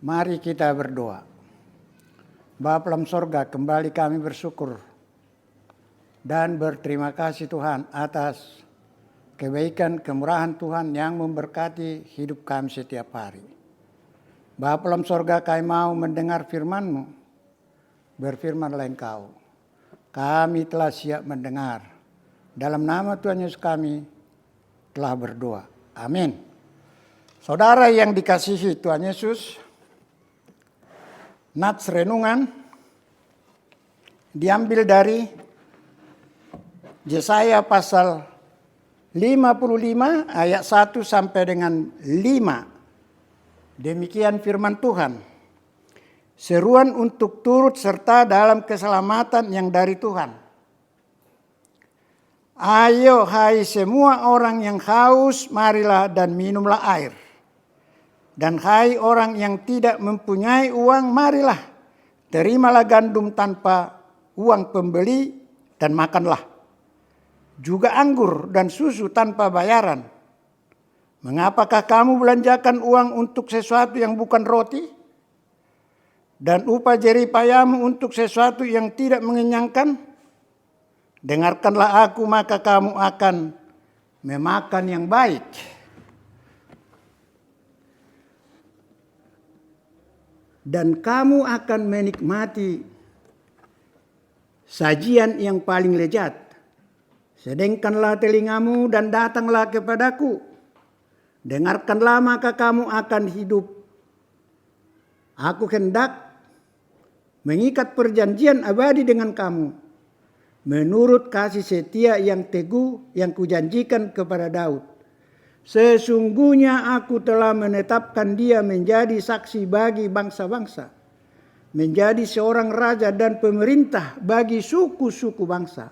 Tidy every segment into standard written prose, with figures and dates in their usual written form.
Mari kita berdoa. Bapa dalam sorga, kembali kami bersyukur dan berterima kasih Tuhan atas kebaikan kemurahan Tuhan yang memberkati hidup kami setiap hari. Bapa dalam sorga, kami mau mendengar firman-Mu. Berfirmanlah Engkau. Kami telah siap mendengar. Dalam nama Tuhan Yesus kami telah berdoa. Amin. Saudara yang dikasihi Tuhan Yesus, nats renungan diambil dari Yesaya pasal 55 ayat 1 sampai dengan 5. Demikian firman Tuhan. Seruan untuk turut serta dalam keselamatan yang dari Tuhan. Ayo hai semua orang yang haus, marilah dan minumlah air. Dan hai orang yang tidak mempunyai uang, marilah, terimalah gandum tanpa uang pembeli dan makanlah. Juga anggur dan susu tanpa bayaran. Mengapakah kamu belanjakan uang untuk sesuatu yang bukan roti? Dan upah jeripayamu untuk sesuatu yang tidak mengenyangkan? Dengarkanlah aku, maka kamu akan memakan yang baik. Dan kamu akan menikmati sajian yang paling lezat. Sedengkanlah telingamu dan datanglah kepadaku. Dengarkanlah, maka kamu akan hidup. Aku hendak mengikat perjanjian abadi dengan kamu, menurut kasih setia yang teguh yang kujanjikan kepada Daud. Sesungguhnya aku telah menetapkan dia menjadi saksi bagi bangsa-bangsa, menjadi seorang raja dan pemerintah bagi suku-suku bangsa.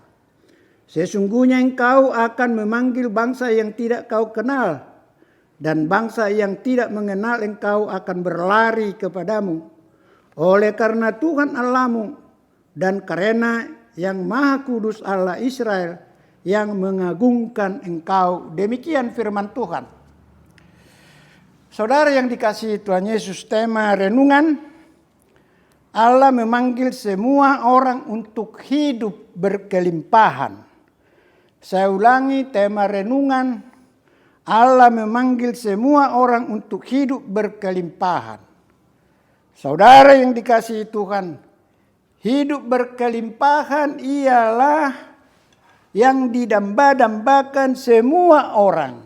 Sesungguhnya engkau akan memanggil bangsa yang tidak kau kenal, dan bangsa yang tidak mengenal engkau akan berlari kepadamu. Oleh karena Tuhan Allahmu dan karena yang Maha Kudus Allah Israel yang mengagungkan engkau. Demikian firman Tuhan. Saudara yang dikasihi Tuhan Yesus, tema renungan, Allah memanggil semua orang untuk hidup berkelimpahan. Saya ulangi, tema renungan, Allah memanggil semua orang untuk hidup berkelimpahan. Saudara yang dikasihi Tuhan, hidup berkelimpahan ialah yang didamba-dambakan semua orang,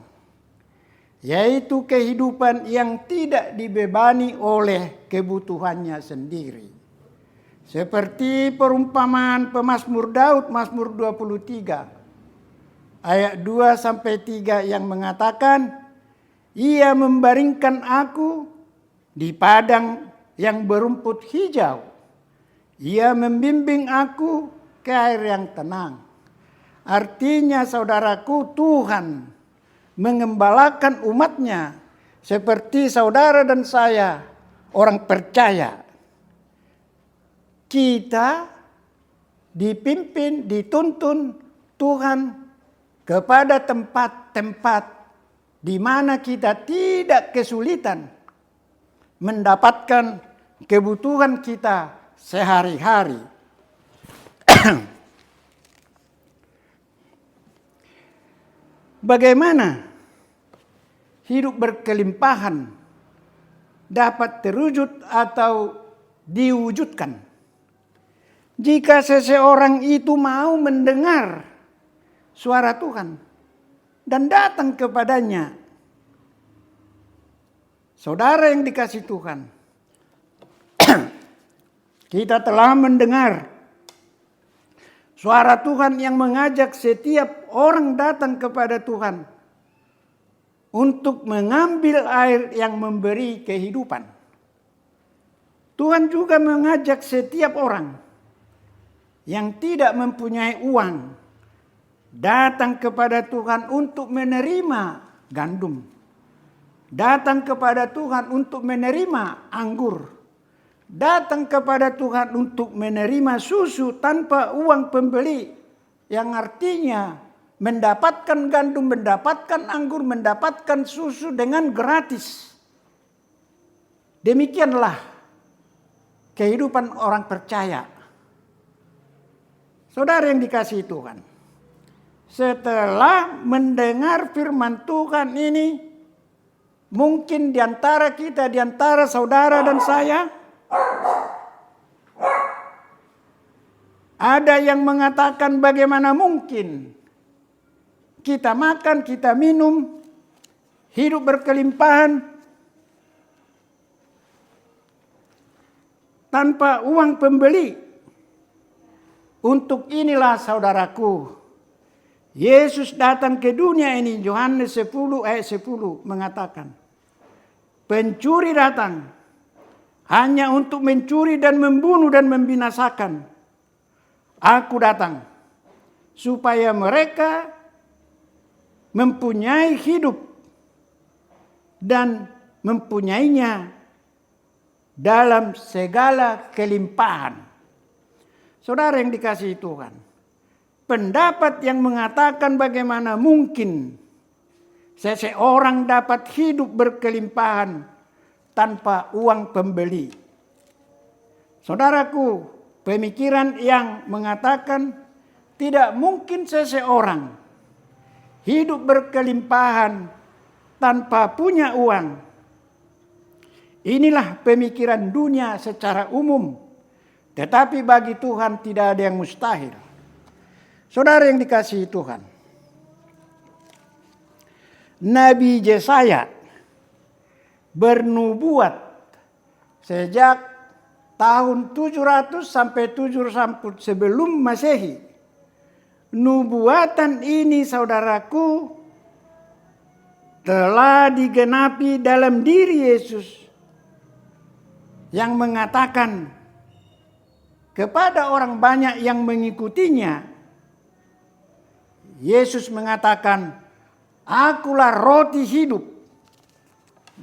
yaitu kehidupan yang tidak dibebani oleh kebutuhannya sendiri. Seperti perumpamaan pemazmur Daud, Mazmur 23 ayat 2-3 yang mengatakan, ia membaringkan aku di padang yang berumput hijau. Ia membimbing aku ke air yang tenang. Artinya saudaraku, Tuhan mengembalakan umatnya seperti saudara dan saya, orang percaya. Kita dipimpin, dituntun Tuhan kepada tempat-tempat di mana kita tidak kesulitan mendapatkan kebutuhan kita sehari-hari. Bagaimana hidup berkelimpahan dapat terwujud atau diwujudkan? Jika seseorang itu mau mendengar suara Tuhan dan datang kepadanya. Saudara yang dikasihi Tuhan, kita telah mendengar suara Tuhan yang mengajak setiap orang datang kepada Tuhan untuk mengambil air yang memberi kehidupan. Tuhan juga mengajak setiap orang yang tidak mempunyai uang datang kepada Tuhan untuk menerima gandum. Datang kepada Tuhan untuk menerima anggur. Datang kepada Tuhan untuk menerima susu tanpa uang pembeli. Yang artinya mendapatkan gandum, mendapatkan anggur, mendapatkan susu dengan gratis. Demikianlah kehidupan orang percaya. Saudara yang dikasihi Tuhan, setelah mendengar firman Tuhan ini, mungkin di antara kita, di antara saudara dan saya, ada yang mengatakan bagaimana mungkin kita makan, kita minum, hidup berkelimpahan tanpa uang pembeli. Untuk inilah saudaraku, Yesus datang ke dunia ini. Yohanes 10 ayat 10 mengatakan, pencuri datang hanya untuk mencuri dan membunuh dan membinasakan. Aku datang supaya mereka mempunyai hidup dan mempunyainya dalam segala kelimpahan. Saudara yang dikasihi Tuhan, pendapat yang mengatakan bagaimana mungkin seseorang dapat hidup berkelimpahan tanpa uang pembeli. Saudaraku, pemikiran yang mengatakan tidak mungkin seseorang hidup berkelimpahan tanpa punya uang. Inilah pemikiran dunia secara umum. Tetapi bagi Tuhan tidak ada yang mustahil. Saudara yang dikasihi Tuhan, Nabi Yesaya bernubuat sejak tahun 700 sampai 700 sebelum Masehi. Nubuatan ini saudaraku telah digenapi dalam diri Yesus yang mengatakan kepada orang banyak yang mengikutinya, Yesus mengatakan, akulah roti hidup.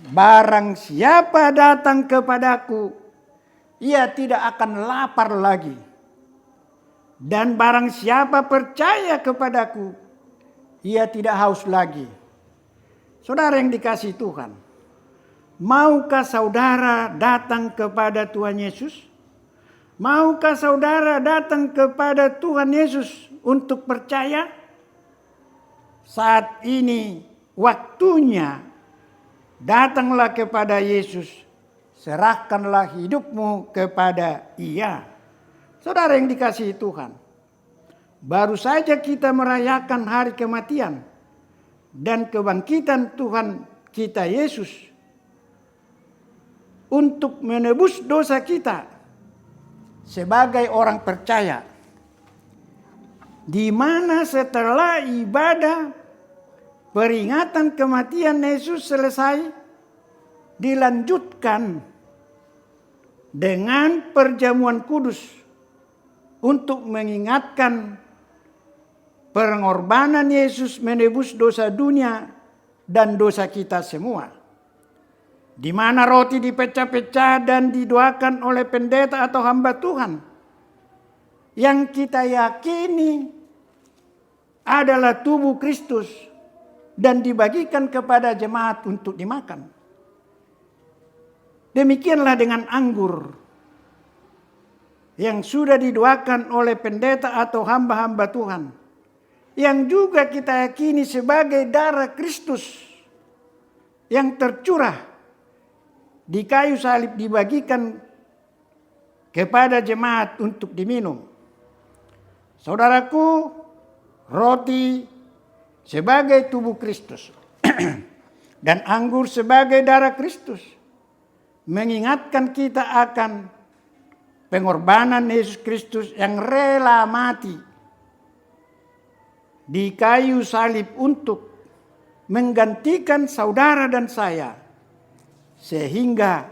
Barang siapa datang kepadaku, ia tidak akan lapar lagi. Dan barang siapa percaya kepadaku, ia tidak haus lagi. Saudara yang dikasihi Tuhan, maukah saudara datang kepada Tuhan Yesus? Maukah saudara datang kepada Tuhan Yesus untuk percaya? Saat ini waktunya, datanglah kepada Yesus, serahkanlah hidupmu kepada Ia. Saudara yang dikasihi Tuhan, baru saja kita merayakan hari kematian dan kebangkitan Tuhan kita Yesus untuk menebus dosa kita. Sebagai orang percaya, di mana setelah ibadah peringatan kematian Yesus selesai, dilanjutkan dengan perjamuan kudus untuk mengingatkan pengorbanan Yesus menebus dosa dunia dan dosa kita semua. Di mana roti dipecah-pecah dan didoakan oleh pendeta atau hamba Tuhan, yang kita yakini adalah tubuh Kristus dan dibagikan kepada jemaat untuk dimakan. Demikianlah dengan anggur yang sudah didoakan oleh pendeta atau hamba-hamba Tuhan, yang juga kita yakini sebagai darah Kristus yang tercurah di kayu salib dibagikan kepada jemaat untuk diminum. Saudaraku, roti sebagai tubuh Kristus dan anggur sebagai darah Kristus mengingatkan kita akan pengorbanan Yesus Kristus yang rela mati di kayu salib untuk menggantikan saudara dan saya, sehingga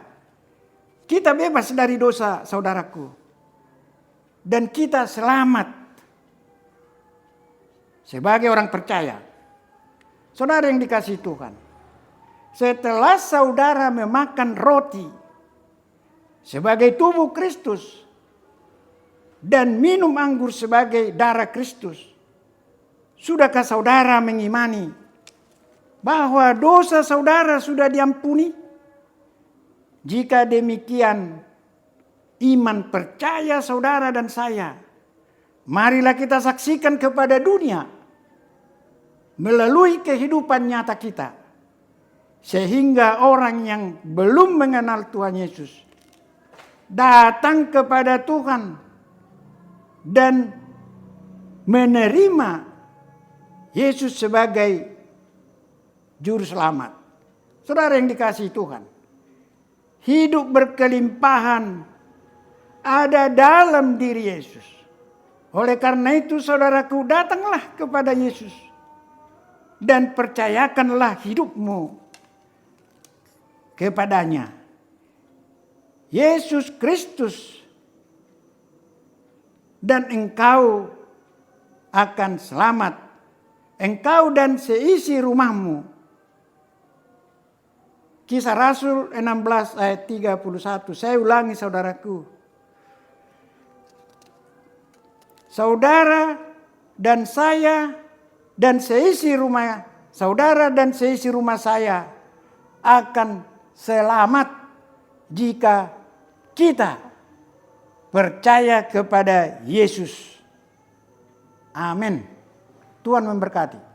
kita bebas dari dosa, saudaraku, dan kita selamat sebagai orang percaya. Saudara yang dikasihi Tuhan, setelah saudara memakan roti sebagai tubuh Kristus dan minum anggur sebagai darah Kristus, sudahkah saudara mengimani bahwa dosa saudara sudah diampuni? Jika demikian, iman percaya saudara dan saya, marilah kita saksikan kepada dunia melalui kehidupan nyata kita, sehingga orang yang belum mengenal Tuhan Yesus datang kepada Tuhan dan menerima Yesus sebagai juru selamat. Saudara yang dikasihi Tuhan, hidup berkelimpahan ada dalam diri Yesus. Oleh karena itu saudaraku, datanglah kepada Yesus dan percayakanlah hidupmu kepadanya. Yesus Kristus, dan engkau akan selamat, engkau dan seisi rumahmu. Kisah Rasul 16 ayat 31. Saya ulangi saudaraku. Saudara dan saya dan seisi rumah saudara dan seisi rumah saya akan selamat jika kita percaya kepada Yesus. Amin. Tuhan memberkati.